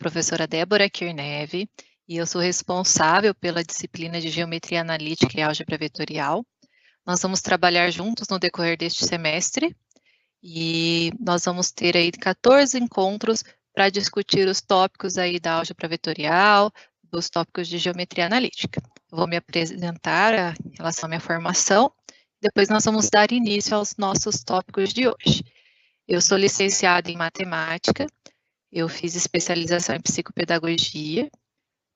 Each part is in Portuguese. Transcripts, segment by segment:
professora Débora Kirneve e eu sou responsável pela disciplina de Geometria Analítica e Álgebra Vetorial. Nós vamos trabalhar juntos no decorrer deste semestre e nós vamos ter aí 14 encontros para discutir os tópicos aí da Álgebra Vetorial, dos tópicos de Geometria Analítica. Eu vou me apresentar em relação à minha formação, depois nós vamos dar início aos nossos tópicos de hoje. Eu sou licenciada em Matemática, eu fiz especialização em Psicopedagogia,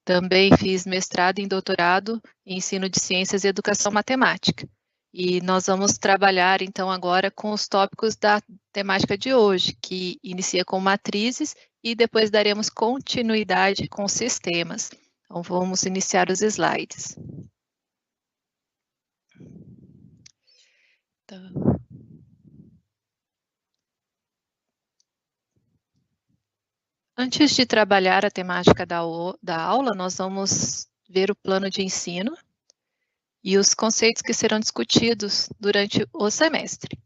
também fiz mestrado e doutorado em Ensino de Ciências e Educação Matemática. E nós vamos trabalhar, então, agora com os tópicos da temática de hoje, que inicia com matrizes e depois daremos continuidade com sistemas. Então, vamos iniciar os slides. Então, antes de trabalhar a temática da aula, nós vamos ver o plano de ensino e os conceitos que serão discutidos durante o semestre.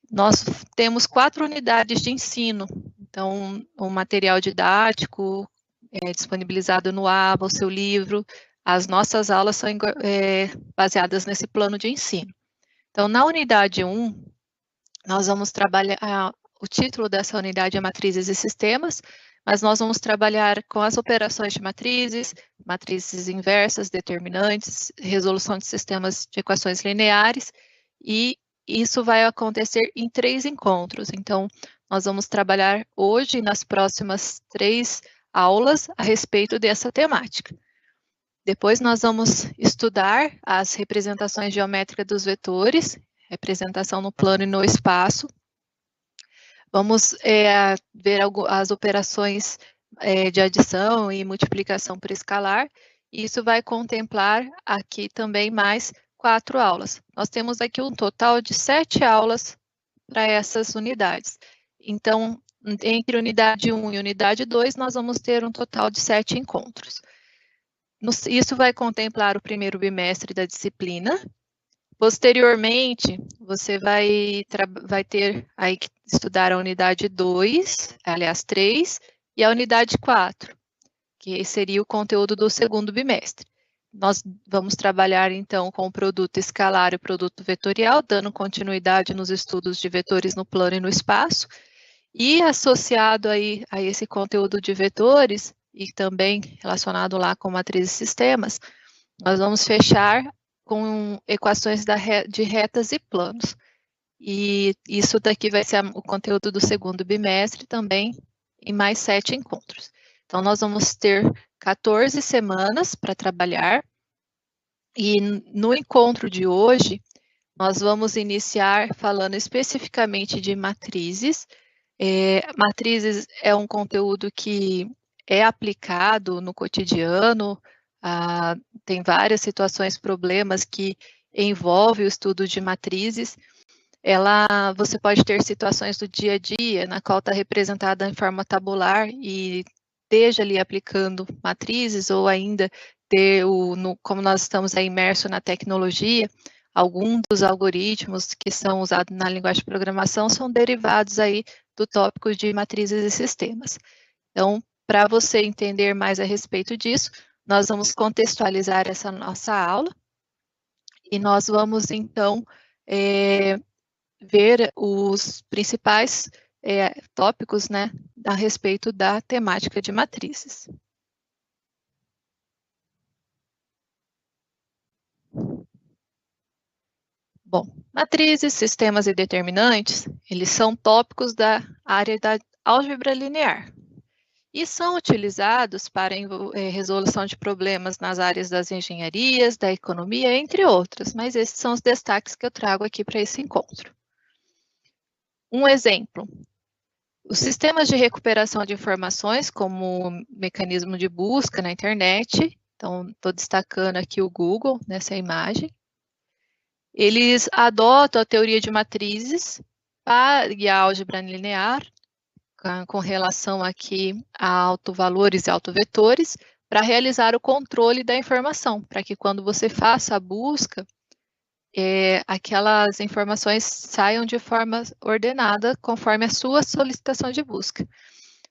Nós temos 4 unidades de ensino, então o material didático é disponibilizado no ABA, o seu livro, as nossas aulas são baseadas nesse plano de ensino. Então, na unidade 1, nós vamos trabalhar, o título dessa unidade é Matrizes e Sistemas, mas nós vamos trabalhar com as operações de matrizes, matrizes inversas, determinantes, resolução de sistemas de equações lineares, e isso vai acontecer em 3 encontros. Então, nós vamos trabalhar hoje e nas próximas 3 aulas a respeito dessa temática. Depois nós vamos estudar as representações geométricas dos vetores, representação no plano e no espaço. Vamos ver as operações de adição e multiplicação por escalar. E isso vai contemplar aqui também mais 4 aulas. Nós temos aqui um total de 7 aulas para essas unidades. Então, entre unidade 1 e unidade 2, nós vamos ter um total de 7 encontros. Isso vai contemplar o primeiro bimestre da disciplina. Posteriormente, você vai ter aí que estudar a unidade 2, aliás, 3, e a unidade 4, que seria o conteúdo do segundo bimestre. Nós vamos trabalhar, então, com o produto escalar e o produto vetorial, dando continuidade nos estudos de vetores no plano e no espaço, e associado aí a esse conteúdo de vetores, e também relacionado lá com matrizes e sistemas, nós vamos fechar com equações de retas e planos. E isso daqui vai ser o conteúdo do segundo bimestre também, em mais 7 encontros. Então, nós vamos ter 14 semanas para trabalhar, e no encontro de hoje, nós vamos iniciar falando especificamente de matrizes. Matrizes é um conteúdo que é aplicado no cotidiano, tem várias situações, problemas que envolvem o estudo de matrizes. Você pode ter situações do dia a dia, na qual está representada em forma tabular e esteja ali aplicando matrizes, ou ainda ter, como nós estamos aí imersos na tecnologia, alguns dos algoritmos que são usados na linguagem de programação são derivados aí do tópico de matrizes e sistemas. Então, para você entender mais a respeito disso, nós vamos contextualizar essa nossa aula e nós vamos, então, ver os principais tópicos, né, a respeito da temática de matrizes. Bom, matrizes, sistemas e determinantes, eles são tópicos da área da álgebra linear e são utilizados para resolução de problemas nas áreas das engenharias, da economia, entre outras, mas esses são os destaques que eu trago aqui para esse encontro. Um exemplo, os sistemas de recuperação de informações, como mecanismo de busca na internet, então estou destacando aqui o Google nessa imagem, eles adotam a teoria de matrizes e a álgebra linear, com relação aqui a autovalores e autovetores, para realizar o controle da informação, para que quando você faça a busca, aquelas informações saiam de forma ordenada, conforme a sua solicitação de busca.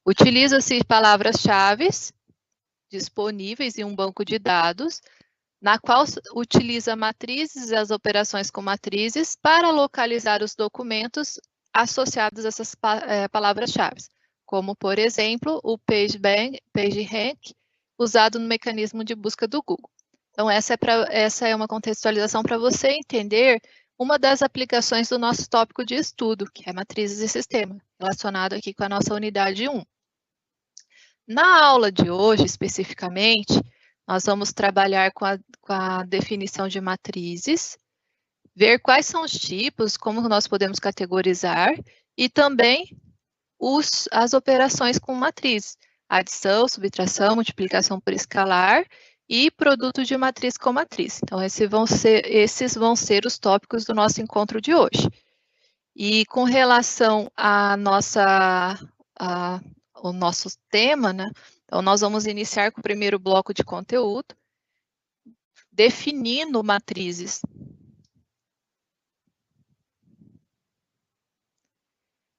Utiliza-se palavras-chave disponíveis em um banco de dados, na qual utiliza matrizes e as operações com matrizes para localizar os documentos associados a essas palavras-chave, como, por exemplo, o PageRank, usado no mecanismo de busca do Google. Então, essa é uma contextualização para você entender uma das aplicações do nosso tópico de estudo, que é matrizes e sistema, relacionado aqui com a nossa unidade 1. Na aula de hoje, especificamente, nós vamos trabalhar com a definição de matrizes, ver quais são os tipos, como nós podemos categorizar, e também as operações com matriz, adição, subtração, multiplicação por escalar e produto de matriz com matriz. Então, esses vão ser os tópicos do nosso encontro de hoje. E com relação ao nosso tema, né? Então, nós vamos iniciar com o primeiro bloco de conteúdo, definindo matrizes.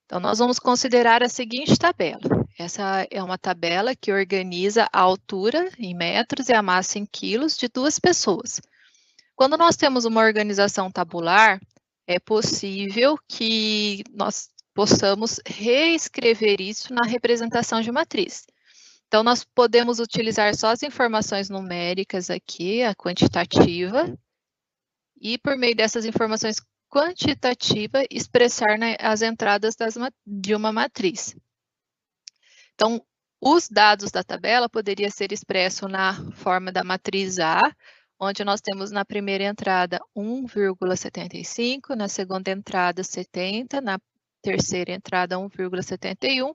Então, nós vamos considerar a seguinte tabela. Essa é uma tabela que organiza a altura em metros e a massa em quilos de duas pessoas. Quando nós temos uma organização tabular, é possível que nós possamos reescrever isso na representação de matriz. Então, nós podemos utilizar só as informações numéricas aqui, a quantitativa, e por meio dessas informações quantitativas, expressar as entradas de uma matriz. Então, os dados da tabela poderiam ser expressos na forma da matriz A, onde nós temos na primeira entrada 1,75, na segunda entrada 70, na terceira entrada 1,71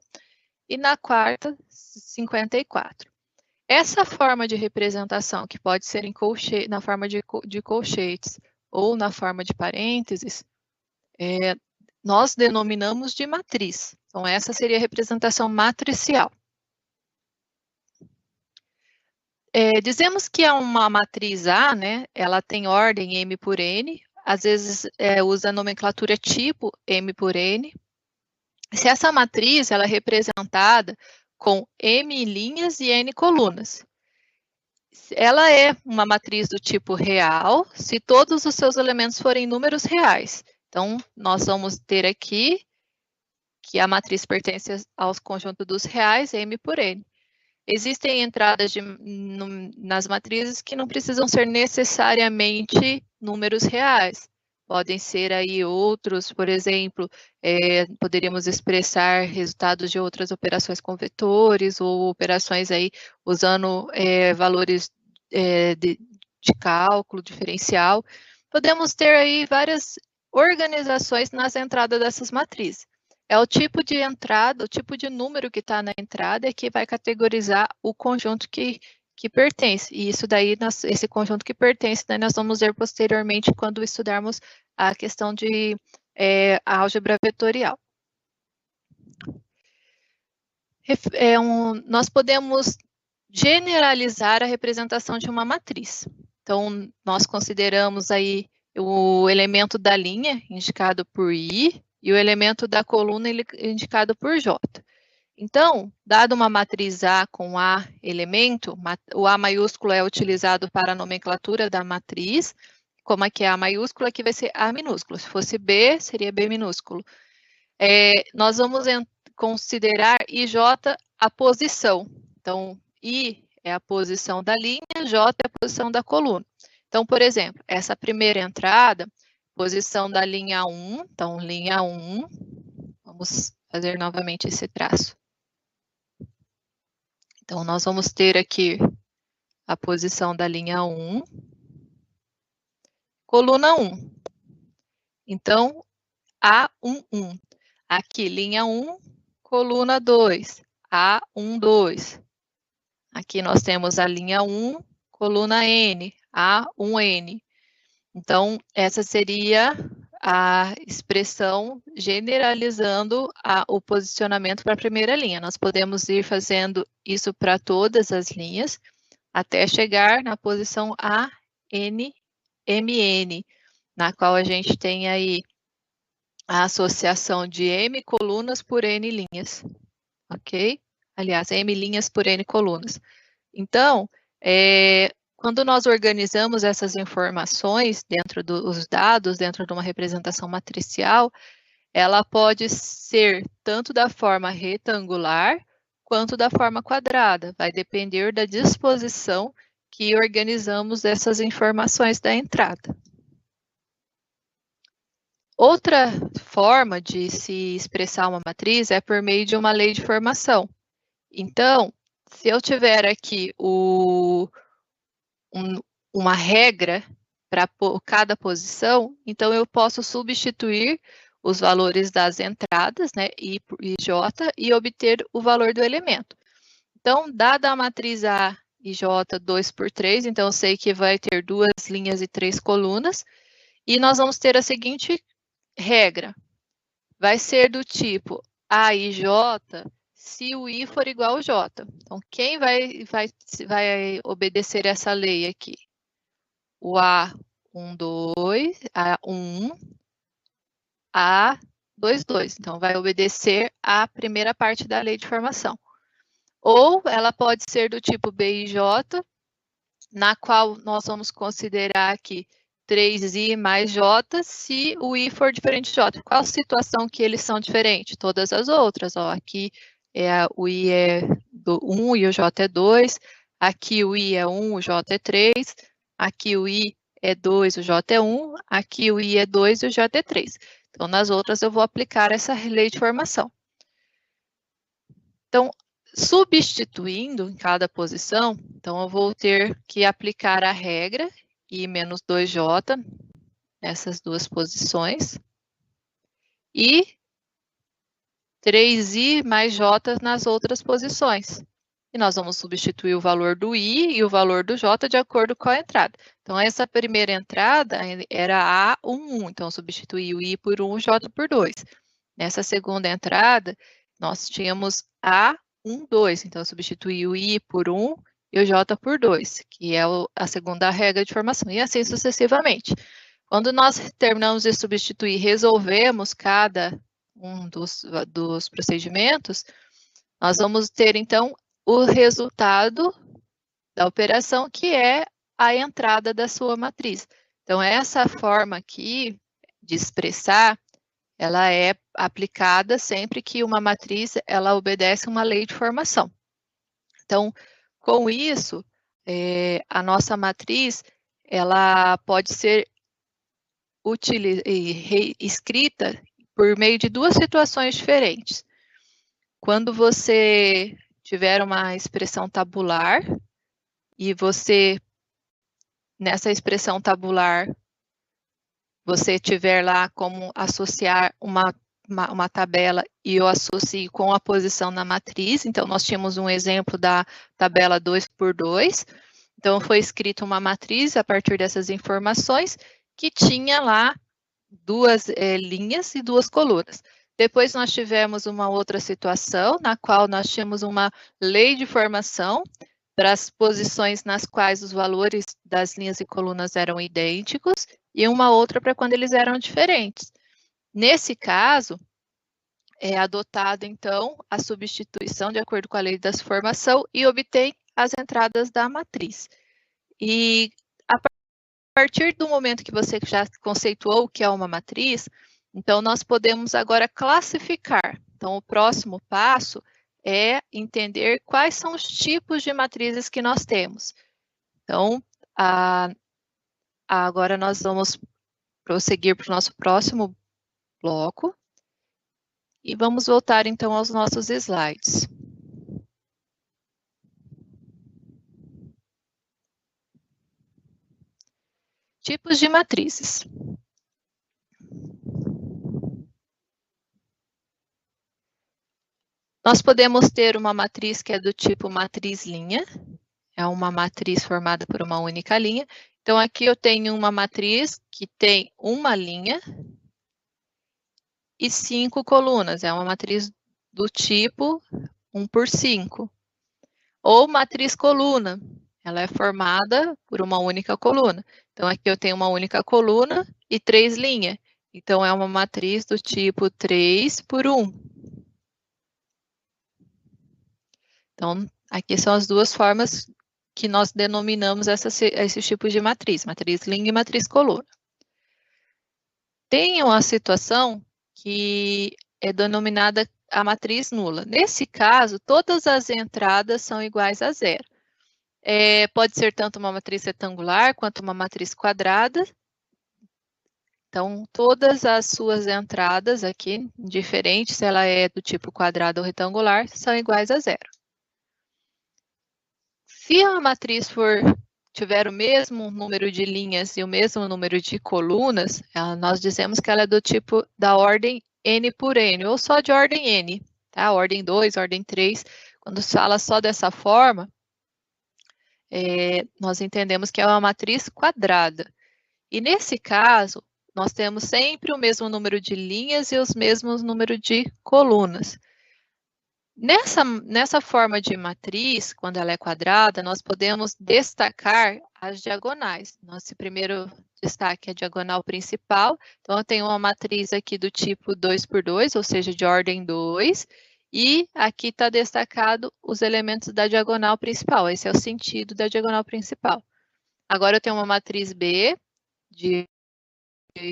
e na quarta 54. Essa forma de representação, que pode ser na forma de colchetes ou na forma de parênteses, nós denominamos de matriz. Então, essa seria a representação matricial. Dizemos que é uma matriz A, né? Ela tem ordem M por N, às vezes usa a nomenclatura tipo M por N. Se essa matriz ela é representada com M linhas e N colunas, ela é uma matriz do tipo real, se todos os seus elementos forem números reais. Então, nós vamos ter aqui que a matriz pertence ao conjunto dos reais, M por N. Existem entradas nas matrizes que não precisam ser necessariamente números reais. Podem ser aí outros, por exemplo, poderíamos expressar resultados de outras operações com vetores ou operações aí usando valores de cálculo diferencial. Podemos ter aí várias organizações nas entradas dessas matrizes. É o tipo de entrada, o tipo de número que está na entrada que vai categorizar o conjunto que pertence. E isso daí, esse conjunto que pertence, daí nós vamos ver posteriormente quando estudarmos a questão de álgebra vetorial. Nós podemos generalizar a representação de uma matriz. Então, nós consideramos aí o elemento da linha, indicado por I, e o elemento da coluna indicado por J. Então, dado uma matriz A com A elemento, o A maiúsculo é utilizado para a nomenclatura da matriz, como aqui é A maiúsculo, aqui vai ser A minúsculo. Se fosse B, seria B minúsculo. Nós vamos considerar IJ a posição. Então, I é a posição da linha, J é a posição da coluna. Então, por exemplo, essa primeira entrada, posição da linha 1, então linha 1, vamos fazer novamente esse traço. Então, nós vamos ter aqui a posição da linha 1, coluna 1. Então, A11. Aqui, linha 1, coluna 2, A12. Aqui nós temos a linha 1, coluna N, A1N. Então, essa seria a expressão generalizando o posicionamento para a primeira linha. Nós podemos ir fazendo isso para todas as linhas, até chegar na posição ANMN, na qual a gente tem aí a associação de M colunas por N linhas, ok? aliás, M linhas por N colunas. Então, quando nós organizamos essas informações dentro dos dados, dentro de uma representação matricial, ela pode ser tanto da forma retangular quanto da forma quadrada. Vai depender da disposição que organizamos essas informações da entrada. Outra forma de se expressar uma matriz é por meio de uma lei de formação. Então, se eu tiver aqui uma regra para cada posição, então eu posso substituir os valores das entradas, né, I e J, e obter o valor do elemento. Então, dada a matriz A e J 2 por 3, então eu sei que vai ter 2 linhas e 3 colunas, e nós vamos ter a seguinte regra. Vai ser do tipo A e J se o I for igual ao J. Então, quem vai obedecer essa lei aqui? O A1, 2, A1, A2, 2. Então, vai obedecer à primeira parte da lei de formação. Ou ela pode ser do tipo B e J, na qual nós vamos considerar aqui 3i mais j se o i for diferente de j. Qual situação que eles são diferentes? Todas as outras. Ó, aqui o i é 1 e o j é 2. Aqui o i é 1, o j é 3. Aqui o i é 2, o j é 1. Aqui o i é 2 e o j é 3. Então, nas outras eu vou aplicar essa lei de formação. Então, substituindo em cada posição, então eu vou ter que aplicar a regra I menos 2J nessas duas posições e 3I mais J nas outras posições. E nós vamos substituir o valor do I e o valor do J de acordo com a entrada. Então, essa primeira entrada era A11, então eu substituí o I por 1, o J por 2. Nessa segunda entrada, nós tínhamos A1, 2, então eu substituí o I por 1 e o J por 2, que é a segunda regra de formação, e assim sucessivamente. Quando nós terminamos de substituir, resolvemos cada um dos procedimentos, nós vamos ter, então, o resultado da operação, que é a entrada da sua matriz. Então, essa forma aqui de expressar, ela é aplicada sempre que uma matriz ela obedece uma lei de formação. Então, com isso, a nossa matriz ela pode ser escrita por meio de duas situações diferentes. Quando você tiver uma expressão tabular e você, nessa expressão tabular, você tiver lá como associar uma tabela e eu associo com a posição na matriz. Então, nós tínhamos um exemplo da tabela 2 por 2. Então, foi escrita uma matriz a partir dessas informações que tinha lá duas linhas e duas colunas. Depois nós tivemos uma outra situação, na qual nós tínhamos uma lei de formação para as posições nas quais os valores das linhas e colunas eram idênticos, e uma outra para quando eles eram diferentes. Nesse caso, é adotada, então, a substituição de acordo com a lei da formação e obtém as entradas da matriz. E a partir do momento que você já conceituou o que é uma matriz, então nós podemos agora classificar. Então, o próximo passo é entender quais são os tipos de matrizes que nós temos. Então, agora nós vamos prosseguir para o nosso próximo bloco. E vamos voltar, então, aos nossos slides. Tipos de matrizes. Nós podemos ter uma matriz que é do tipo matriz linha. É uma matriz formada por uma única linha. Então, aqui eu tenho uma matriz que tem uma linha e 5 colunas. É uma matriz do tipo 1 por 5. Ou matriz coluna. Ela é formada por uma única coluna. Então, aqui eu tenho uma única coluna e 3 linhas. Então, é uma matriz do tipo 3 por 1. Então, aqui são as duas formas que nós denominamos esses tipos de matriz linha e matriz coluna. Tem uma situação que é denominada a matriz nula. Nesse caso, todas as entradas são iguais a zero. Pode ser tanto uma matriz retangular quanto uma matriz quadrada. Então, todas as suas entradas aqui, indiferente se ela é do tipo quadrado ou retangular, são iguais a zero. Se a matriz tiver o mesmo número de linhas e o mesmo número de colunas, nós dizemos que ela é do tipo da ordem n por n, ou só de ordem n, tá? Ordem 2, ordem 3. Quando se fala só dessa forma, nós entendemos que é uma matriz quadrada. E nesse caso, nós temos sempre o mesmo número de linhas e os mesmos números de colunas. Nessa forma de matriz, quando ela é quadrada, nós podemos destacar as diagonais. Nosso primeiro destaque é a diagonal principal. Então, eu tenho uma matriz aqui do tipo 2 por 2, ou seja, de ordem 2. E aqui está destacado os elementos da diagonal principal. Esse é o sentido da diagonal principal. Agora, eu tenho uma matriz B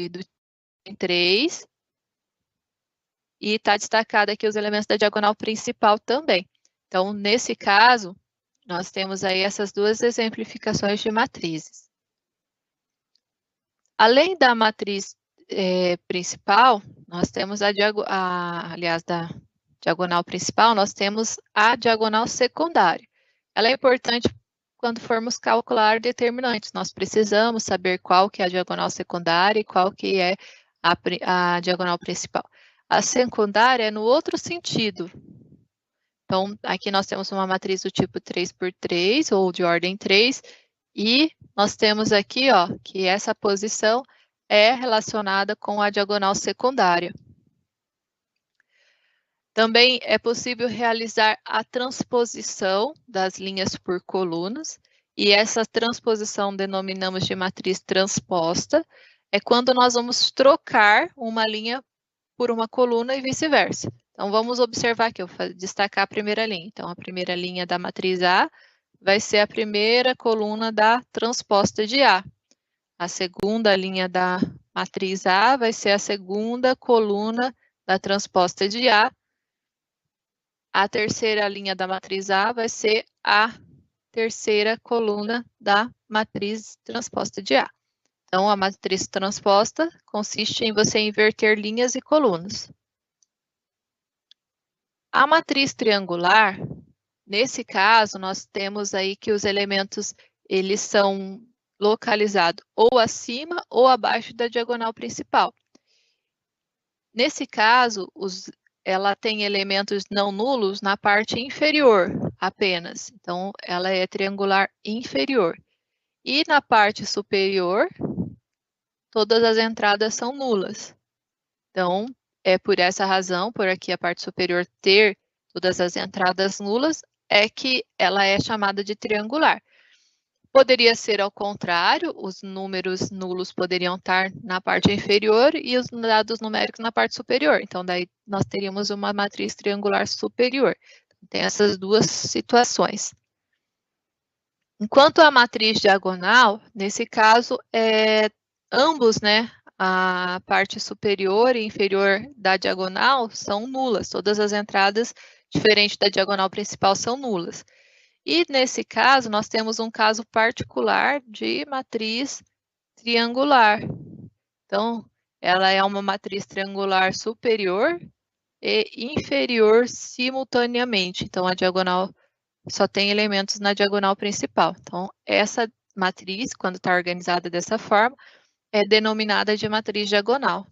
do 3. E está destacado aqui os elementos da diagonal principal também. Então, nesse caso, nós temos aí essas duas exemplificações de matrizes. Além da matriz principal, nós temos aliás, da diagonal principal, nós temos a diagonal secundária. Ela é importante quando formos calcular determinantes. Nós precisamos saber qual que é a diagonal secundária e qual que é a diagonal principal. A secundária é no outro sentido. Então, aqui nós temos uma matriz do tipo 3 por 3, ou de ordem 3, e nós temos aqui, ó, que essa posição é relacionada com a diagonal secundária. Também é possível realizar a transposição das linhas por colunas, e essa transposição denominamos de matriz transposta, é quando nós vamos trocar uma linha por uma coluna e vice-versa. Então, vamos observar aqui, eu vou destacar a primeira linha. Então, a primeira linha da matriz A vai ser a primeira coluna da transposta de A. A segunda linha da matriz A vai ser a segunda coluna da transposta de A. A terceira linha da matriz A vai ser a terceira coluna da matriz transposta de A. Então, a matriz transposta consiste em você inverter linhas e colunas. A matriz triangular, nesse caso, nós temos aí que os elementos, eles são localizados ou acima ou abaixo da diagonal principal. Nesse caso, ela tem elementos não nulos na parte inferior apenas. Então, ela é triangular inferior. E na parte superior, todas as entradas são nulas. Então, é por essa razão, por aqui a parte superior ter todas as entradas nulas, é que ela é chamada de triangular. Poderia ser ao contrário, os números nulos poderiam estar na parte inferior e os dados numéricos na parte superior. Então, daí nós teríamos uma matriz triangular superior. Tem essas duas situações. Enquanto a matriz diagonal, nesse caso, ambos, né, a parte superior e inferior da diagonal são nulas. Todas as entradas, diferente da diagonal principal, são nulas. E, nesse caso, nós temos um caso particular de matriz triangular. Então, ela é uma matriz triangular superior e inferior simultaneamente. Então, a diagonal só tem elementos na diagonal principal. Então, essa matriz, quando está organizada dessa forma, é denominada de matriz diagonal.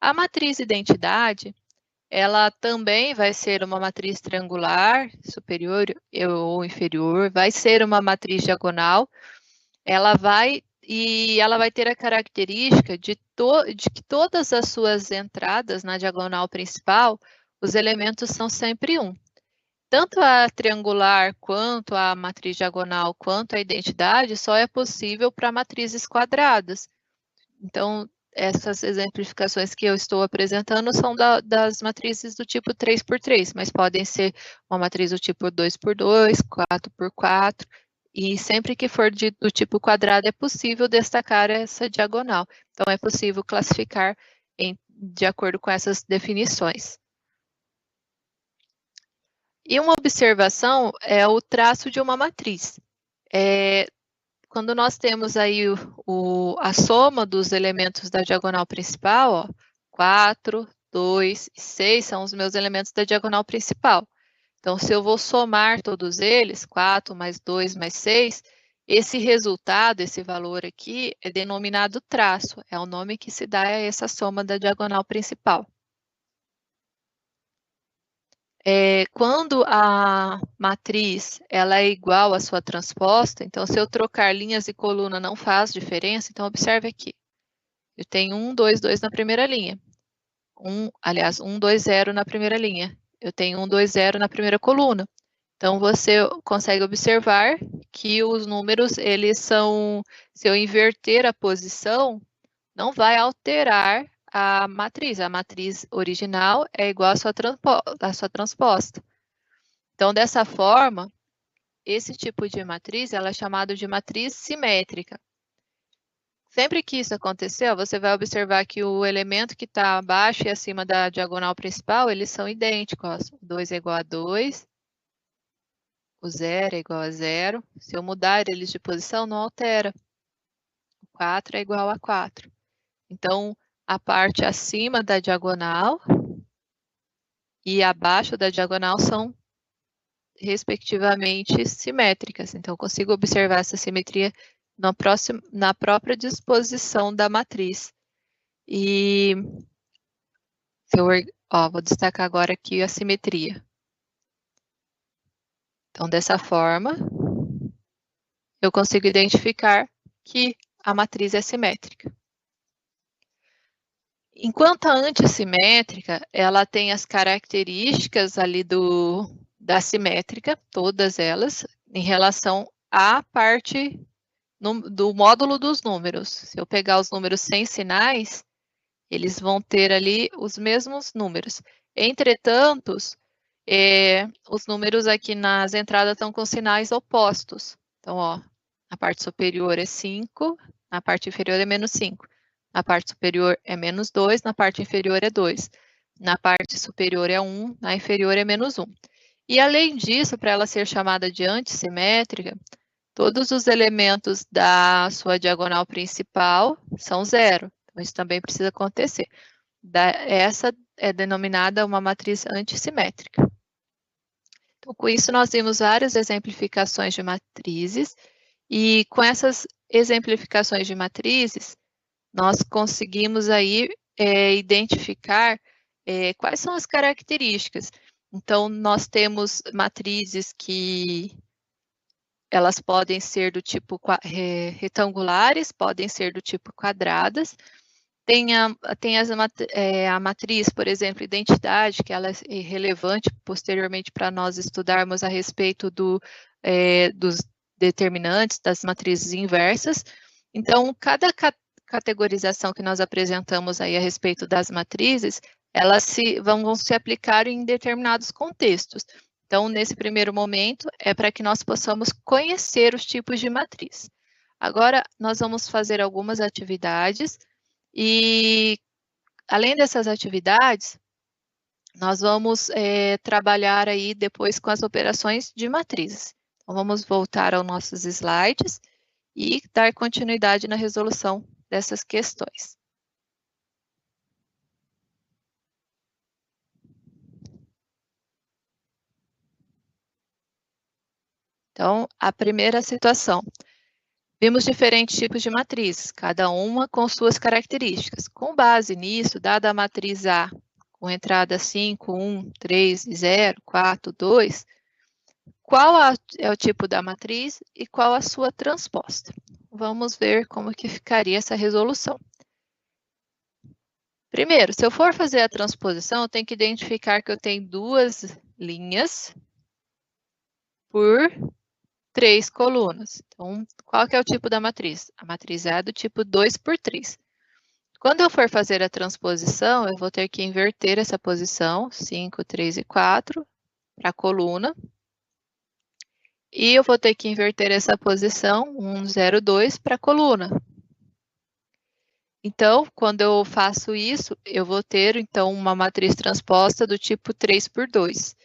A matriz identidade, ela também vai ser uma matriz triangular, superior ou inferior, vai ser uma matriz diagonal, ela vai ter a característica de que todas as suas entradas na diagonal principal, os elementos são sempre 1. Tanto a triangular, quanto a matriz diagonal, quanto a identidade, só é possível para matrizes quadradas. Então, essas exemplificações que eu estou apresentando são das matrizes do tipo 3x3, mas podem ser uma matriz do tipo 2x2, 4x4, e sempre que for do tipo quadrado é possível destacar essa diagonal. Então, é possível classificar de acordo com essas definições. E uma observação é o traço de uma matriz. Quando nós temos aí a soma dos elementos da diagonal principal, ó, 4, 2 e 6 são os meus elementos da diagonal principal. Então, se eu vou somar todos eles, 4 mais 2 mais 6, esse resultado, esse valor aqui, é denominado traço. É o nome que se dá a essa soma da diagonal principal. Quando a matriz ela é igual à sua transposta, então se eu trocar linhas e coluna não faz diferença, então observe aqui. Eu tenho 1, 2, 2 na primeira linha. 1, 2, 0 na primeira linha. Eu tenho 1, 2, 0 na primeira coluna. Então você consegue observar que os números, eles são, se eu inverter a posição, não vai alterar a matriz. A matriz original é igual à sua transposta. Então, dessa forma, esse tipo de matriz ela é chamada de matriz simétrica. Sempre que isso acontecer, você vai observar que o elemento que está abaixo e acima da diagonal principal, eles são idênticos. O 2 é igual a 2, o 0 é igual a 0. Se eu mudar eles de posição, não altera. O 4 é igual a 4. Então, a parte acima da diagonal e abaixo da diagonal são respectivamente simétricas. Então, eu consigo observar essa simetria na própria disposição da matriz. E vou destacar agora aqui a simetria. Então, dessa forma, eu consigo identificar que a matriz é simétrica. Enquanto a antissimétrica, ela tem as características ali da simétrica, todas elas, em relação à parte do módulo dos números. Se eu pegar os números sem sinais, eles vão ter ali os mesmos números. Entretanto, os números aqui nas entradas estão com sinais opostos. Então, ó, a parte superior é 5, na parte inferior é menos 5. Na parte superior é menos 2, na parte inferior é 2. Na parte superior é 1, na inferior é menos 1. E além disso, para ela ser chamada de antissimétrica, todos os elementos da sua diagonal principal são zero. Então, isso também precisa acontecer. Essa é denominada uma matriz antissimétrica. Então, com isso, nós vimos várias exemplificações de matrizes, e com essas exemplificações de matrizes, nós conseguimos aí identificar quais são as características. Então, nós temos matrizes que elas podem ser do tipo retangulares, podem ser do tipo quadradas. Tem a matriz, por exemplo, identidade, que ela é relevante posteriormente para nós estudarmos a respeito dos determinantes, das matrizes inversas. Então, cada categorização que nós apresentamos aí a respeito das matrizes, elas vão se aplicar em determinados contextos. Então, nesse primeiro momento, é para que nós possamos conhecer os tipos de matriz. Agora, nós vamos fazer algumas atividades e, além dessas atividades, nós vamos trabalhar aí depois com as operações de matrizes. Então, vamos voltar aos nossos slides e dar continuidade na resolução dessas questões. Então, a primeira situação. Vimos diferentes tipos de matrizes, cada uma com suas características. Com base nisso, dada a matriz A, com entrada 5, 1, 3, 0, 4, 2, qual é o tipo da matriz e qual a sua transposta? Vamos ver como que ficaria essa resolução. Primeiro, se eu for fazer a transposição, eu tenho que identificar que eu tenho duas linhas por 3 colunas. Então, qual que é o tipo da matriz? A matriz é do tipo 2 por 3. Quando eu for fazer a transposição, eu vou ter que inverter essa posição, 5, 3 e 4, para a coluna. E eu vou ter que inverter essa posição, 1, 0, 2, para a coluna. Então, quando eu faço isso, eu vou ter, então, uma matriz transposta do tipo 3 por 2.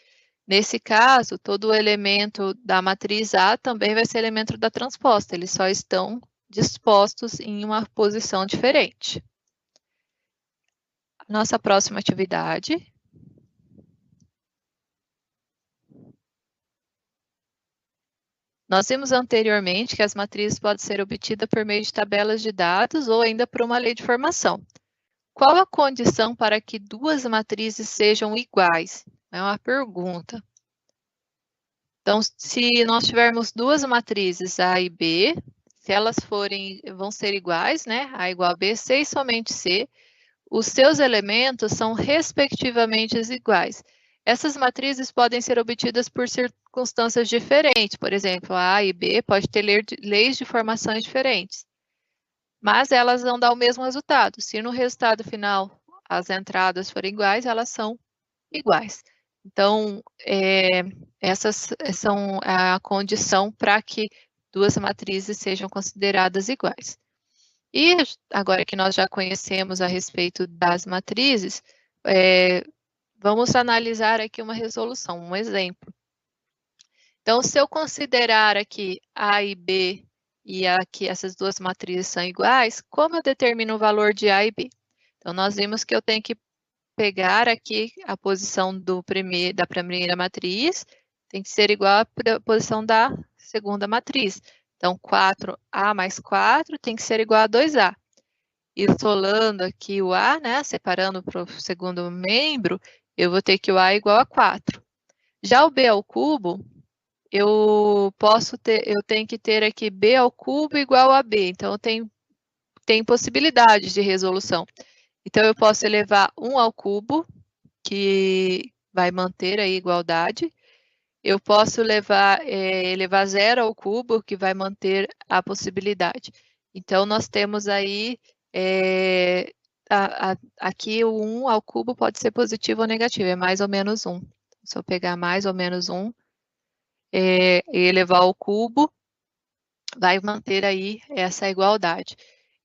Nesse caso, todo elemento da matriz A também vai ser elemento da transposta, eles só estão dispostos em uma posição diferente. Nossa próxima atividade. Nós vimos anteriormente que as matrizes podem ser obtidas por meio de tabelas de dados ou ainda por uma lei de formação. Qual a condição para que duas matrizes sejam iguais? É uma pergunta. Então, se nós tivermos duas matrizes A e B, se elas vão ser iguais, né? A igual a B, C e somente C, os seus elementos são respectivamente iguais. Essas matrizes podem ser obtidas por circunstâncias diferentes. Por exemplo, A e B pode ter leis de formações diferentes. Mas elas vão dar o mesmo resultado. Se no resultado final as entradas forem iguais, elas são iguais. Então, essas são a condição para que duas matrizes sejam consideradas iguais. E agora que nós já conhecemos a respeito das matrizes, vamos analisar aqui uma resolução, um exemplo. Então, se eu considerar aqui A e B e aqui essas duas matrizes são iguais, como eu determino o valor de A e B? Então, nós vimos que eu tenho que pegar aqui a posição da primeira matriz, tem que ser igual à posição da segunda matriz. Então, 4A mais 4 tem que ser igual a 2A. Isolando aqui o A, né, separando para o segundo membro, eu vou ter que o A é igual a 4. Já o B ao cubo, eu tenho que ter aqui B ao cubo igual a B. Então, tem possibilidades de resolução. Então, eu posso elevar 1 ao cubo, que vai manter a igualdade. Eu posso elevar 0 ao cubo, que vai manter a possibilidade. Então, nós temos aí, aqui o 1 ao cubo pode ser positivo ou negativo, é mais ou menos 1. Se eu pegar mais ou menos 1 e elevar ao cubo, vai manter aí essa igualdade.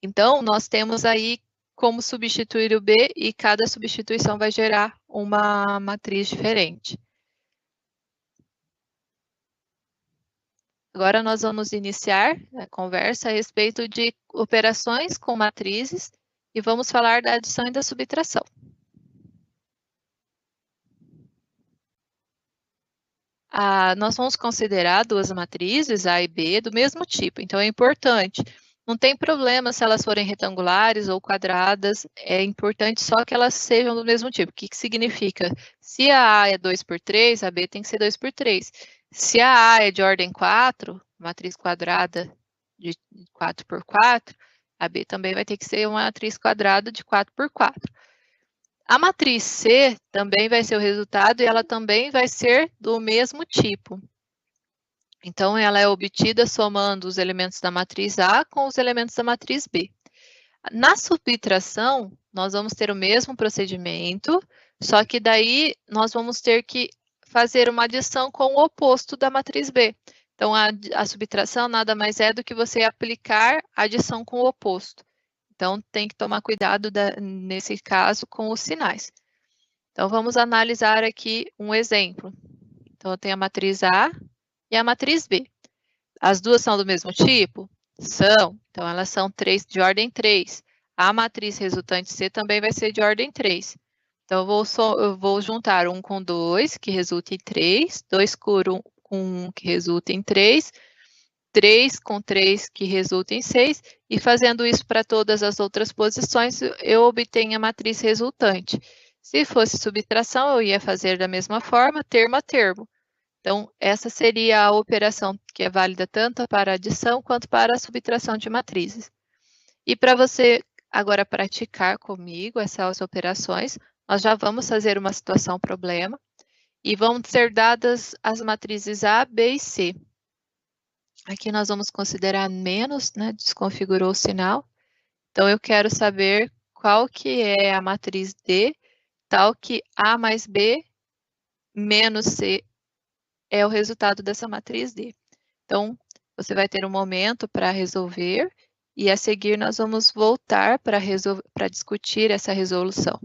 Então, nós temos aí como substituir o B e cada substituição vai gerar uma matriz diferente. Agora nós vamos iniciar a conversa a respeito de operações com matrizes e vamos falar da adição e da subtração. Nós vamos considerar duas matrizes, A e B, do mesmo tipo, então é importante. Não tem problema se elas forem retangulares ou quadradas, é importante só que elas sejam do mesmo tipo. O que significa? Se a A é 2 por 3, a B tem que ser 2 por 3. Se a A é de ordem 4, matriz quadrada de 4 por 4, a B também vai ter que ser uma matriz quadrada de 4 por 4. A matriz C também vai ser o resultado e ela também vai ser do mesmo tipo. Então, ela é obtida somando os elementos da matriz A com os elementos da matriz B. Na subtração, nós vamos ter o mesmo procedimento, só que daí nós vamos ter que fazer uma adição com o oposto da matriz B. Então, a subtração nada mais é do que você aplicar a adição com o oposto. Então, tem que tomar cuidado nesse caso com os sinais. Então, vamos analisar aqui um exemplo. Então, eu tenho a matriz A e a matriz B. As duas são do mesmo tipo? São. Então, elas são de ordem 3. A matriz resultante C também vai ser de ordem 3. Então, eu vou juntar 1 com 2, que resulta em 3. 2 com 1, que resulta em 3. 3 com 3, que resulta em 6. E fazendo isso para todas as outras posições, eu obtenho a matriz resultante. Se fosse subtração, eu ia fazer da mesma forma, termo a termo. Então, essa seria a operação que é válida tanto para adição quanto para a subtração de matrizes. E para você agora praticar comigo essas operações, nós já vamos fazer uma situação problema e vão ser dadas as matrizes A, B e C. Aqui nós vamos considerar menos, né? Desconfigurou o sinal. Então, eu quero saber qual que é a matriz D, tal que A mais B menos C é o resultado dessa matriz D. Então, você vai ter um momento para resolver e a seguir nós vamos voltar para discutir essa resolução.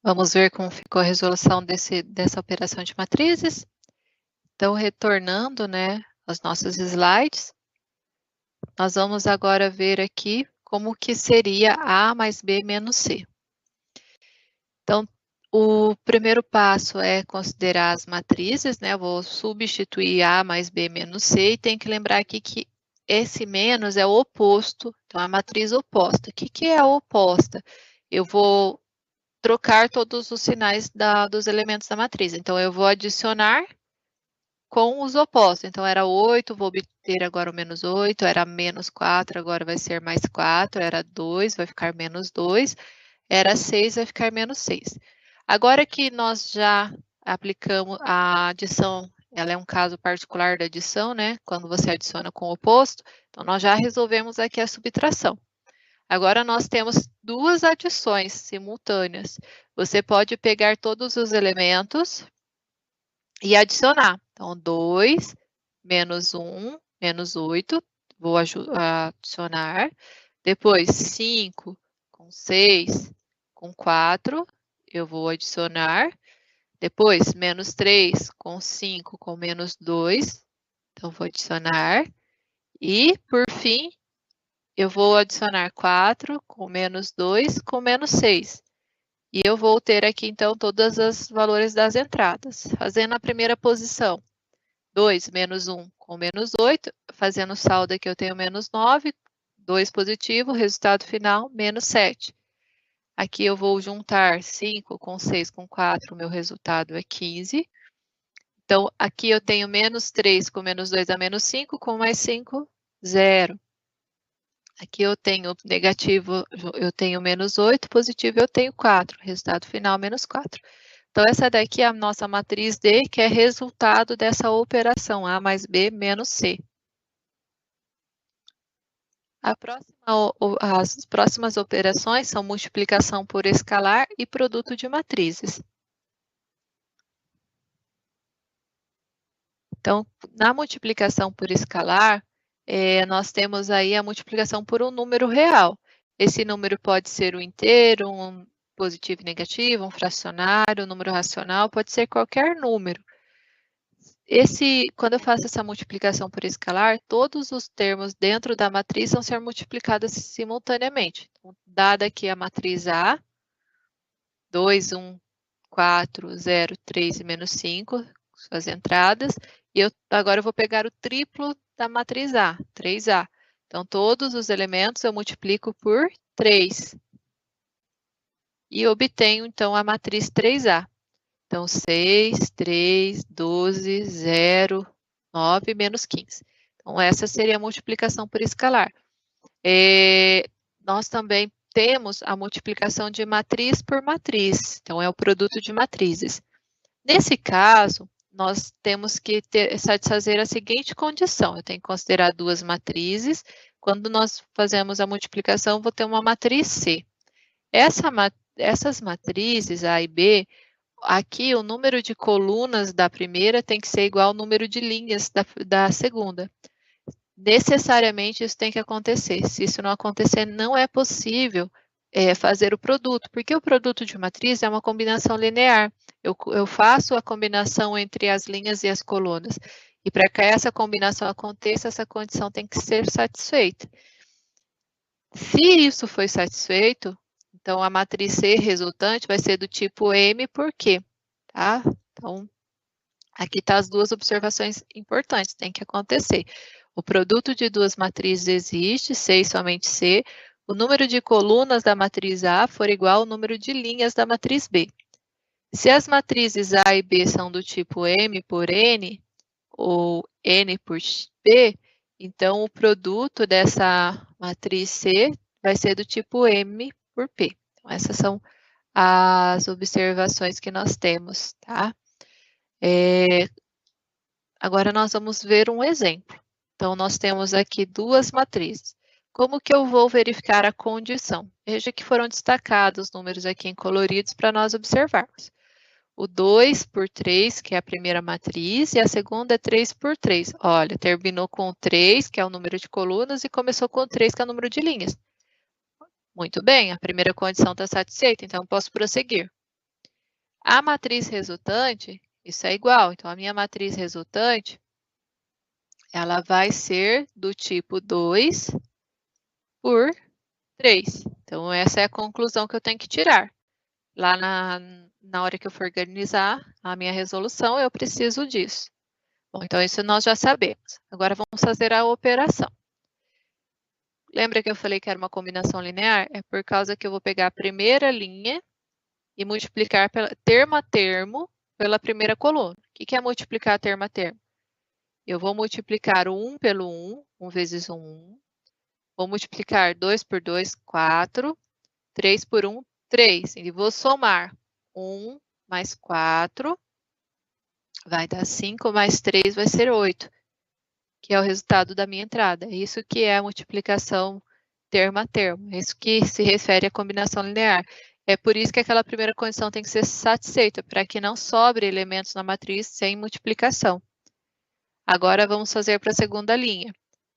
Vamos ver como ficou a resolução dessa operação de matrizes. Então, retornando, né, aos nossos slides, nós vamos agora ver aqui como que seria A mais B menos C. Então, o primeiro passo é considerar as matrizes, né? Eu vou substituir A mais B menos C e tem que lembrar aqui que esse menos é o oposto, então a matriz oposta. O que é a oposta? Eu vou trocar todos os sinais dos elementos da matriz. Então, eu vou adicionar com os opostos. Então, era 8, vou obter agora o menos 8, era menos 4, agora vai ser mais 4, era 2, vai ficar menos 2, era 6, vai ficar menos 6. Agora que nós já aplicamos a adição, ela é um caso particular da adição, né? Quando você adiciona com o oposto, então nós já resolvemos aqui a subtração. Agora nós temos duas adições simultâneas. Você pode pegar todos os elementos e adicionar. Então, 2 menos 1, menos 8, vou adicionar. Depois, 5 com 6, com 4, eu vou adicionar. Depois, menos 3 com 5, com menos 2, então vou adicionar. E, por fim, eu vou adicionar 4 com menos 2, com menos 6. E eu vou ter aqui, então, todos os valores das entradas. Fazendo a primeira posição, 2 menos 1 com menos 8, fazendo saldo aqui eu tenho menos 9, 2 positivo, resultado final, menos 7. Aqui eu vou juntar 5 com 6 com 4, o meu resultado é 15. Então, aqui eu tenho menos 3 com menos 2 dá menos 5, com mais 5, 0. Aqui eu tenho negativo, eu tenho menos 8, positivo eu tenho 4, resultado final menos 4. Então, essa daqui é a nossa matriz D, que é resultado dessa operação A mais B menos C. As próximas operações são multiplicação por escalar e produto de matrizes. Então, na multiplicação por escalar, nós temos aí a multiplicação por um número real. Esse número pode ser um inteiro, um positivo e negativo, um fracionário, um número racional, pode ser qualquer número. Quando eu faço essa multiplicação por escalar, todos os termos dentro da matriz vão ser multiplicados simultaneamente. Então, dada aqui a matriz A, 2, 1, 4, 0, 3 e menos 5, suas entradas, e agora eu vou pegar o triplo da matriz A, 3A. Então, todos os elementos eu multiplico por 3. E obtenho, então, a matriz 3A. Então, 6, 3, 12, 0, 9, menos 15. Então, essa seria a multiplicação por escalar. Nós também temos a multiplicação de matriz por matriz. Então, é o produto de matrizes. Nesse caso, nós temos que satisfazer a seguinte condição. Eu tenho que considerar duas matrizes. Quando nós fazemos a multiplicação, vou ter uma matriz C. Essas matrizes, A e B, aqui o número de colunas da primeira tem que ser igual ao número de linhas da segunda. Necessariamente isso tem que acontecer. Se isso não acontecer, não é possível fazer o produto, porque o produto de matriz é uma combinação linear. Eu faço a combinação entre as linhas e as colunas. E para que essa combinação aconteça, essa condição tem que ser satisfeita. Se isso foi satisfeito, então a matriz C resultante vai ser do tipo M por Q, tá? Então, aqui tá as duas observações importantes, tem que acontecer. O produto de duas matrizes existe, C e somente C. O número de colunas da matriz A for igual ao número de linhas da matriz B. Se as matrizes A e B são do tipo M por N, ou N por B, então o produto dessa matriz C vai ser do tipo M por P. Então, essas são as observações que nós temos, tá? Agora nós vamos ver um exemplo. Então, nós temos aqui duas matrizes. Como que eu vou verificar a condição? Veja que foram destacados os números aqui em coloridos para nós observarmos. O 2 por 3, que é a primeira matriz, e a segunda é 3 por 3. Olha, terminou com 3, que é o número de colunas, e começou com 3, que é o número de linhas. Muito bem, a primeira condição está satisfeita, então posso prosseguir. A matriz resultante, isso é igual. Então, a minha matriz resultante, ela vai ser do tipo 2 por 3. Então, essa é a conclusão que eu tenho que tirar. Lá na hora que eu for organizar a minha resolução, eu preciso disso. Bom, então isso nós já sabemos. Agora vamos fazer a operação. Lembra que eu falei que era uma combinação linear? É por causa que eu vou pegar a primeira linha e multiplicar termo a termo pela primeira coluna. O que é multiplicar termo a termo? Eu vou multiplicar o 1 pelo 1, 1 vezes 1. Vou multiplicar 2 por 2, 4. 3 por 1, 3. E vou somar 1 mais 4, vai dar 5, mais 3 vai ser 8, que é o resultado da minha entrada. É isso que é a multiplicação termo a termo. É isso que se refere à combinação linear. É por isso que aquela primeira condição tem que ser satisfeita, para que não sobre elementos na matriz sem multiplicação. Agora vamos fazer para a segunda linha.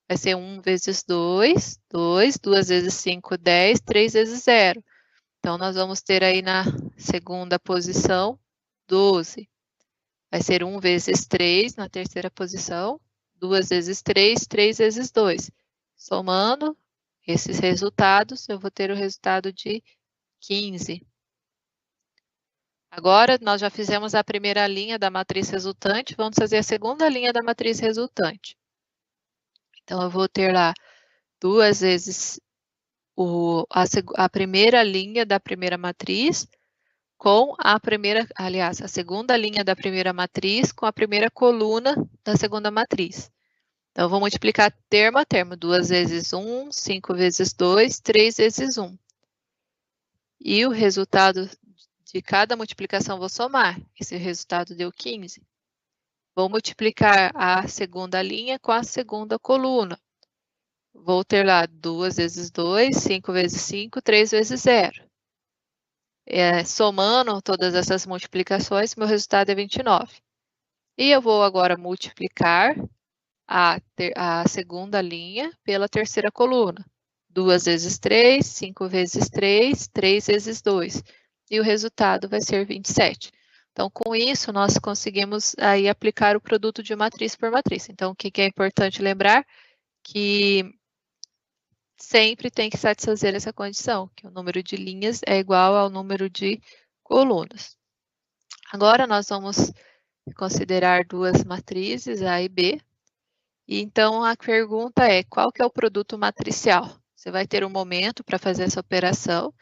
Vai ser 1 vezes 2, 2, 2 vezes 5, 10, 3 vezes 0. Então, nós vamos ter aí na segunda posição 12. Vai ser 1 vezes 3 na terceira posição, 2 vezes 3, 3 vezes 2. Somando esses resultados, eu vou ter o resultado de 15. Agora, nós já fizemos a primeira linha da matriz resultante, vamos fazer a segunda linha da matriz resultante. Então, eu vou ter lá 2 vezes a primeira linha da primeira matriz com a segunda linha da primeira matriz com a primeira coluna da segunda matriz. Então, eu vou multiplicar termo a termo, 2 vezes 1, 5 vezes 2, 3 vezes 1. E o resultado de cada multiplicação vou somar. Esse resultado deu 15. Vou multiplicar a segunda linha com a segunda coluna. Vou ter lá 2 vezes 2, 5 vezes 5, 3 vezes 0. Somando todas essas multiplicações, meu resultado é 29. E eu vou agora multiplicar a segunda linha pela terceira coluna. 2 vezes 3, 5 vezes 3, 3 vezes 2. E o resultado vai ser 27. Então, com isso, nós conseguimos aí aplicar o produto de matriz por matriz. Então, o que é importante lembrar? Que sempre tem que satisfazer essa condição, que o número de linhas é igual ao número de colunas. Agora, nós vamos considerar duas matrizes, A e B. E então a pergunta é, qual que é o produto matricial? Você vai ter um momento para fazer essa operação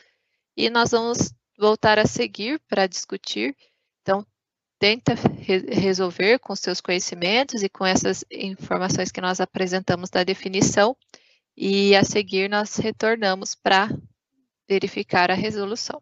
e nós vamos voltar a seguir para discutir. Então, tenta resolver com seus conhecimentos e com essas informações que nós apresentamos da definição e a seguir nós retornamos para verificar a resolução.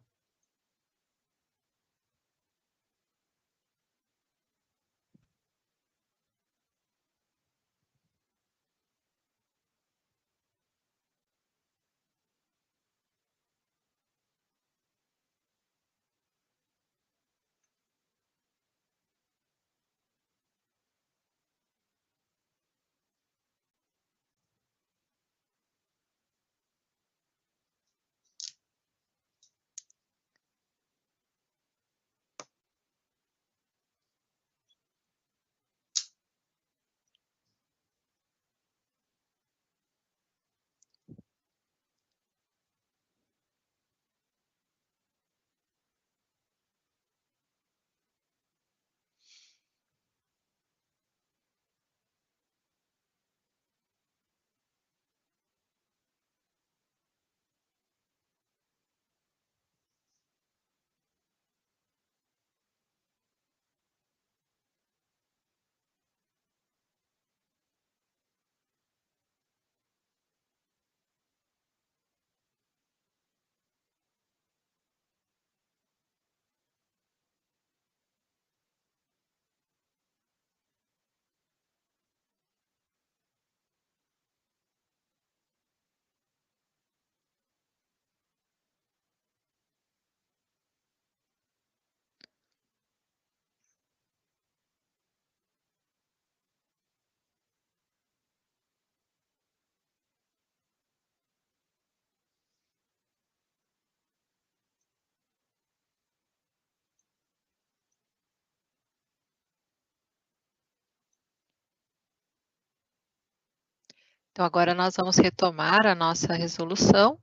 Então, agora nós vamos retomar a nossa resolução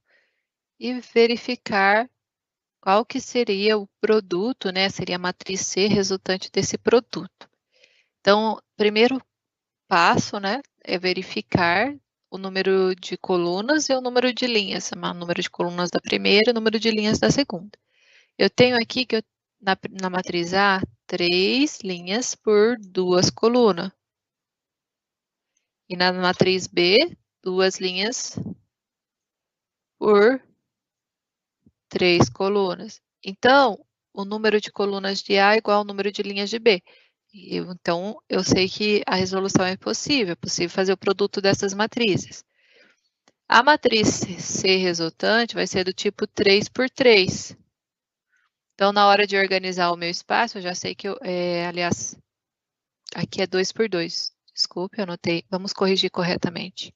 e verificar qual que seria o produto, né? Seria a matriz C resultante desse produto. Então, o primeiro passo, né, é verificar o número de colunas e o número de linhas, o número de colunas da primeira e o número de linhas da segunda. Eu tenho aqui que na matriz A, 3 linhas por 2 colunas. E na matriz B, 2 linhas por 3 colunas. Então, o número de colunas de A é igual ao número de linhas de B. Então, eu sei que a resolução é possível fazer o produto dessas matrizes. A matriz C resultante vai ser do tipo 3 por 3. Então, na hora de organizar o meu espaço, eu já sei que, aliás, aqui é 2 por 2. Desculpe, eu anotei. Vamos corrigir corretamente.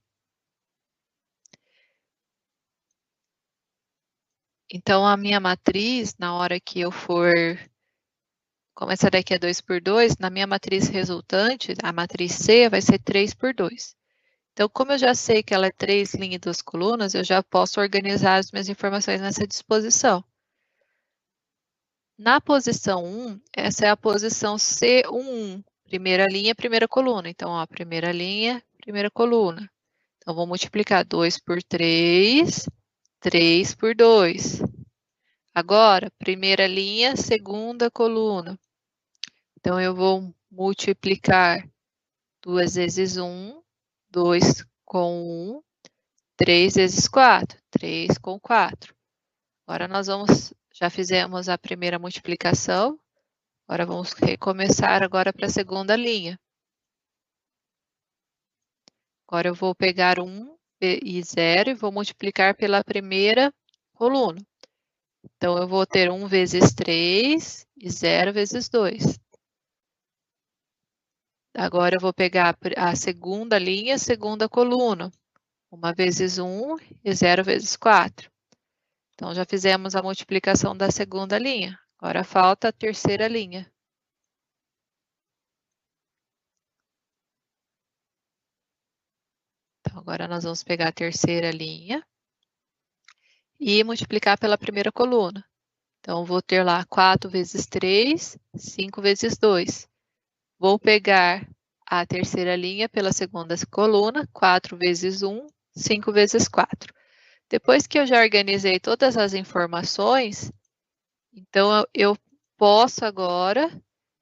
Então, a minha matriz, na hora que eu for... Como essa daqui é 2 por 2, na minha matriz resultante, a matriz C vai ser 3 por 2. Então, como eu já sei que ela é 3 linhas e 2 colunas, eu já posso organizar as minhas informações nessa disposição. Na posição 1, essa é a posição C11, primeira linha, primeira coluna. Então, ó, primeira linha, primeira coluna. Então, vou multiplicar 2 por 3, 3 por 2. Agora, primeira linha, segunda coluna. Então, eu vou multiplicar 2 vezes 1, 2 com 1, 3 vezes 4, 3 com 4. Agora, nós já fizemos a primeira multiplicação, agora vamos recomeçar agora para a segunda linha. Agora, eu vou pegar 1 e 0 e vou multiplicar pela primeira coluna. Então, eu vou ter 1 vezes 3 e 0 vezes 2. Agora, eu vou pegar a segunda linha, segunda coluna. 1 vezes 1 e 0 vezes 4. Então, já fizemos a multiplicação da segunda linha. Agora, falta a terceira linha. Então, agora nós vamos pegar a terceira linha e multiplicar pela primeira coluna. Então, vou ter lá 4 vezes 3, 5 vezes 2. vou pegar a terceira linha pela segunda coluna, 4 vezes 1, 5 vezes 4. Depois que eu já organizei todas as informações, então eu posso agora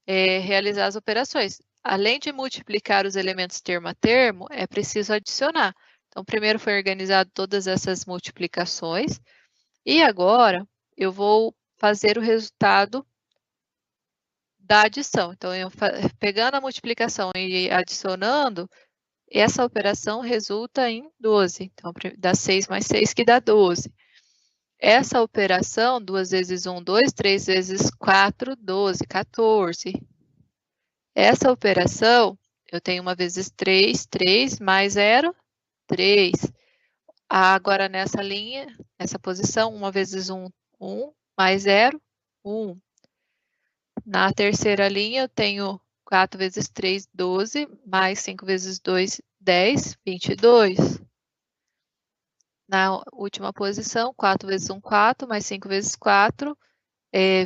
realizar as operações. Além de multiplicar os elementos termo a termo, é preciso adicionar. Então, primeiro foi organizado todas essas multiplicações, e agora eu vou fazer o resultado da adição. Então, pegando a multiplicação e adicionando, essa operação resulta em 12. Então, dá 6 mais 6, que dá 12. Essa operação, 2 vezes 1, 2, 3 vezes 4, 12, 14. Essa operação, eu tenho 1 vezes 3, 3, mais 0, 3. Agora, nessa linha, nessa posição, 1 vezes 1, 1, mais 0, 1. Na terceira linha, eu tenho 4 vezes 3, 12, mais 5 vezes 2, 10, 22. Na última posição, 4 vezes 1, 4, mais 5 vezes 4,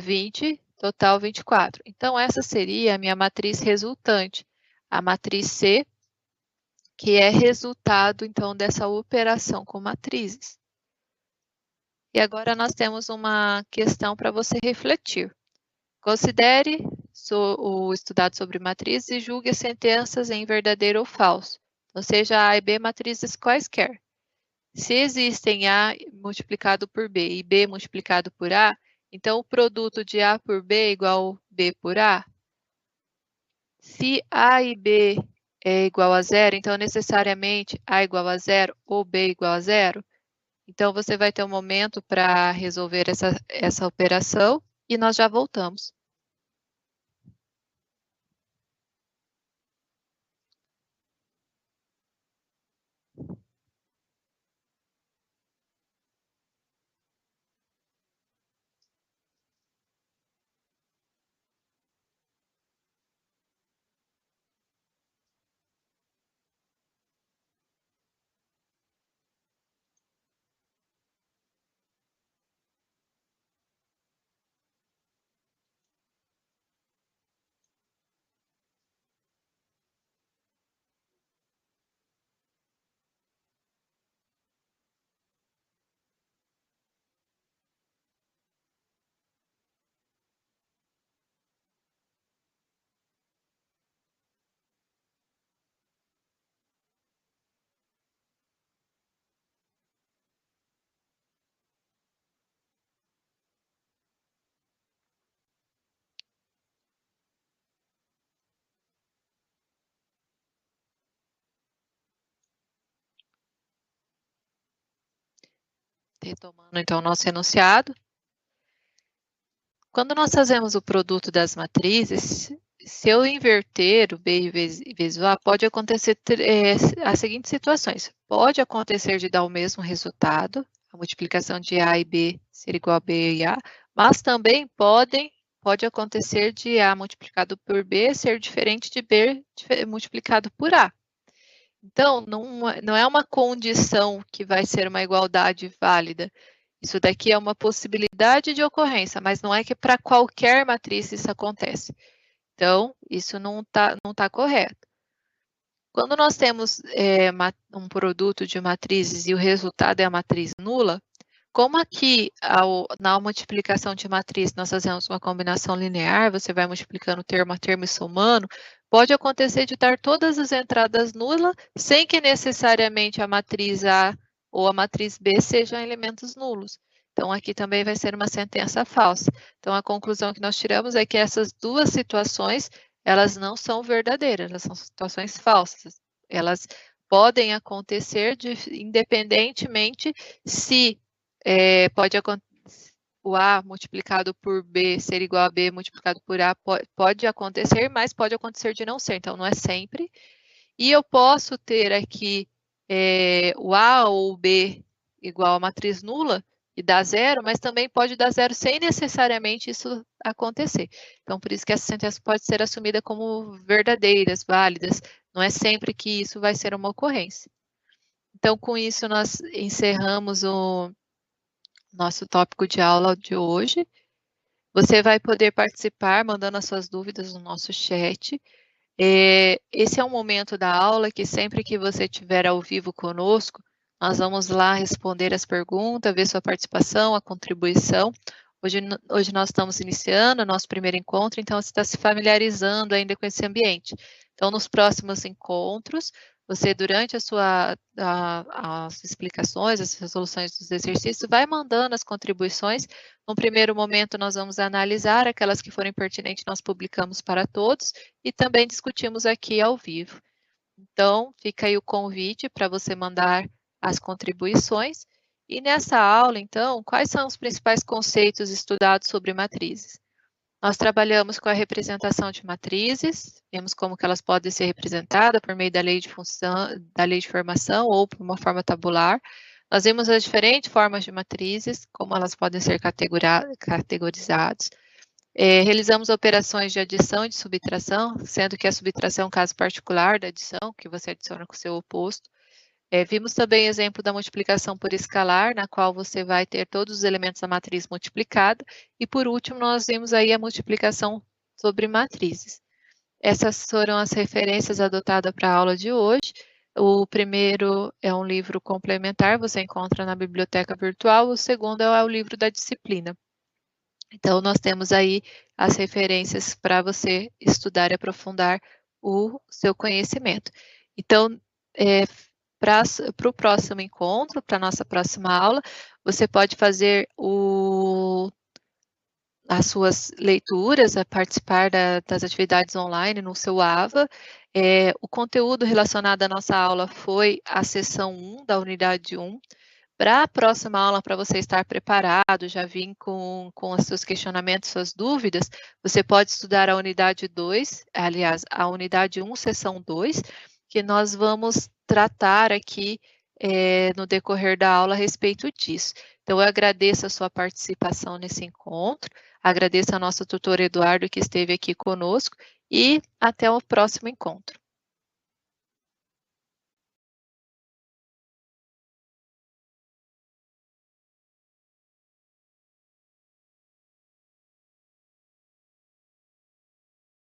20, total 24. Então, essa seria a minha matriz resultante, a matriz C, que é resultado, então, dessa operação com matrizes. E agora nós temos uma questão para você refletir. Considere o estudado sobre matrizes e julgue as sentenças em verdadeiro ou falso. Ou seja, A e B matrizes quaisquer. Se existem A multiplicado por B e B multiplicado por A, então o produto de A por B é igual a B por A. Se A e B é igual a zero, então necessariamente A igual a zero ou B igual a zero. Então você vai ter um momento para resolver essa operação e nós já voltamos. Retomando então o nosso enunciado. Quando nós fazemos o produto das matrizes, se eu inverter o B vezes o A, pode acontecer as seguintes situações. Pode acontecer de dar o mesmo resultado, a multiplicação de A e B ser igual a B e A, mas também pode acontecer de A multiplicado por B ser diferente de B multiplicado por A. Então, não é uma condição que vai ser uma igualdade válida. Isso daqui é uma possibilidade de ocorrência, mas não é que para qualquer matriz isso acontece. Então, isso não tá correto. Quando nós temos um produto de matrizes e o resultado é a matriz nula, como aqui na multiplicação de matriz nós fazemos uma combinação linear, você vai multiplicando termo a termo e somando, pode acontecer de dar todas as entradas nulas, sem que necessariamente a matriz A ou a matriz B sejam elementos nulos. Então, aqui também vai ser uma sentença falsa. Então, a conclusão que nós tiramos é que essas duas situações, elas não são verdadeiras, elas são situações falsas. Elas podem acontecer independentemente se pode acontecer o A multiplicado por B ser igual a B multiplicado por A, pode acontecer, mas pode acontecer de não ser, então não é sempre. E eu posso ter aqui o A ou o B igual a matriz nula e dar zero, mas também pode dar zero sem necessariamente isso acontecer. Então, por isso que essa sentença pode ser assumida como verdadeiras, válidas. Não é sempre que isso vai ser uma ocorrência. Então, com isso, nós encerramos o nosso tópico de aula de hoje. Você vai poder participar mandando as suas dúvidas no nosso chat. Esse é um momento da aula que sempre que você estiver ao vivo conosco, nós vamos lá responder as perguntas, ver sua participação, a contribuição. Hoje nós estamos iniciando o nosso primeiro encontro, então você está se familiarizando ainda com esse ambiente. Então, nos próximos encontros, você, durante as explicações, as resoluções dos exercícios, vai mandando as contribuições. No primeiro momento, nós vamos analisar aquelas que forem pertinentes, nós publicamos para todos e também discutimos aqui ao vivo. Então, fica aí o convite para você mandar as contribuições. E nessa aula, então, quais são os principais conceitos estudados sobre matrizes? Nós trabalhamos com a representação de matrizes, vemos como que elas podem ser representadas por meio da lei de função, da lei de formação ou por uma forma tabular. Nós vimos as diferentes formas de matrizes, como elas podem ser categorizadas. Realizamos operações de adição e de subtração, sendo que a subtração é um caso particular da adição, que você adiciona com o seu oposto. Vimos também exemplo da multiplicação por escalar, na qual você vai ter todos os elementos da matriz multiplicada. E por último, nós vimos aí a multiplicação sobre matrizes. Essas foram as referências adotadas para a aula de hoje. O primeiro é um livro complementar, você encontra na biblioteca virtual. O segundo é o livro da disciplina. Então, nós temos aí as referências para você estudar e aprofundar o seu conhecimento. Então, para o próximo encontro, para a nossa próxima aula, você pode fazer as suas leituras, a participar das atividades online no seu AVA. O conteúdo relacionado à nossa aula foi a seção 1 da unidade 1. Para a próxima aula, para você estar preparado, já vir com os seus questionamentos, suas dúvidas, você pode estudar a unidade 2, aliás, a unidade 1, seção 2, que nós vamos tratar aqui no decorrer da aula a respeito disso. Então, eu agradeço a sua participação nesse encontro, agradeço ao nosso tutor Eduardo que esteve aqui conosco e até o próximo encontro.